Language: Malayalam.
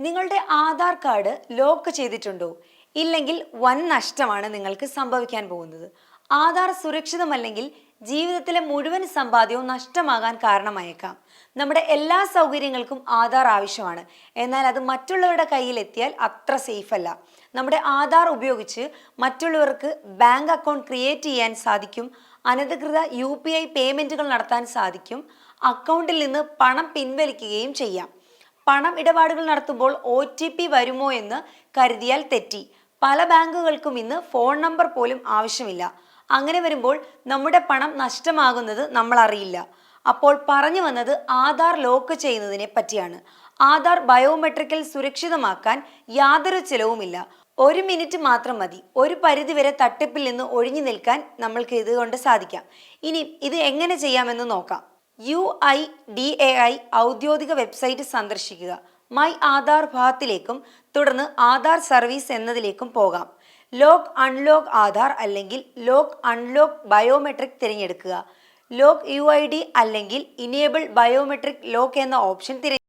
നിങ്ങളുടെ ആധാർ കാർഡ് ലോക്ക് ചെയ്തിട്ടുണ്ടോ? ഇല്ലെങ്കിൽ വൻ നഷ്ടമാണ് നിങ്ങൾക്ക് സംഭവിക്കാൻ പോകുന്നത്. ആധാർ സുരക്ഷിതമല്ലെങ്കിൽ ജീവിതത്തിലെ മുഴുവൻ സമ്പാദ്യവും നഷ്ടമാകാൻ കാരണമായേക്കാം. നമ്മുടെ എല്ലാ സൗകര്യങ്ങൾക്കും ആധാർ ആവശ്യമാണ്. എന്നാൽ അത് മറ്റുള്ളവരുടെ കയ്യിൽ എത്തിയാൽ അത്ര സേഫ് അല്ല. നമ്മുടെ ആധാർ ഉപയോഗിച്ച് മറ്റുള്ളവർക്ക് ബാങ്ക് അക്കൗണ്ട് ക്രിയേറ്റ് ചെയ്യാൻ സാധിക്കും. അനധികൃത UPI പേയ്മെന്റുകൾ നടത്താൻ സാധിക്കും. അക്കൗണ്ടിൽ നിന്ന് പണം പിൻവലിക്കുകയും ചെയ്യാം. പണം ഇടപാടുകൾ നടത്തുമ്പോൾ OTP വരുമോ എന്ന് കരുതിയാൽ തെറ്റി. പല ബാങ്കുകൾക്കും ഇന്ന് ഫോൺ നമ്പർ പോലും ആവശ്യമില്ല. അങ്ങനെ വരുമ്പോൾ നമ്മുടെ പണം നഷ്ടമാകുന്നത് നമ്മൾ അറിയില്ല. അപ്പോൾ പറഞ്ഞു വന്നത് ആധാർ ലോക്ക് ചെയ്യുന്നതിനെ പറ്റിയാണ്. ആധാർ ബയോമെട്രിക്കൽ സുരക്ഷിതമാക്കാൻ യാതൊരു ചിലവുമില്ല. 1 മിനിറ്റ് മാത്രം മതി. ഒരു പരിധിവരെ തട്ടിപ്പിൽ നിന്ന് ഒഴിഞ്ഞു നിൽക്കാൻ നമ്മൾക്ക് ഇതുകൊണ്ട് സാധിക്കാം. ഇനി ഇത് എങ്ങനെ ചെയ്യാമെന്ന് നോക്കാം. UIDAI ഔദ്യോഗിക വെബ്സൈറ്റ് സന്ദർശിക്കുക. മൈ ആധാർ ഭാഗത്തിലേക്കും തുടർന്ന് ആധാർ സർവീസ് എന്നതിലേക്കും പോകാം. ലോക്ക് അൺലോക്ക് ആധാർ അല്ലെങ്കിൽ ലോക്ക് അൺലോക്ക് ബയോമെട്രിക് തിരഞ്ഞെടുക്കുക. ലോക്ക് UID അല്ലെങ്കിൽ ഇനേബിൾ ബയോമെട്രിക് ലോക്ക് എന്ന ഓപ്ഷൻ തിരഞ്ഞെടുക്കുക.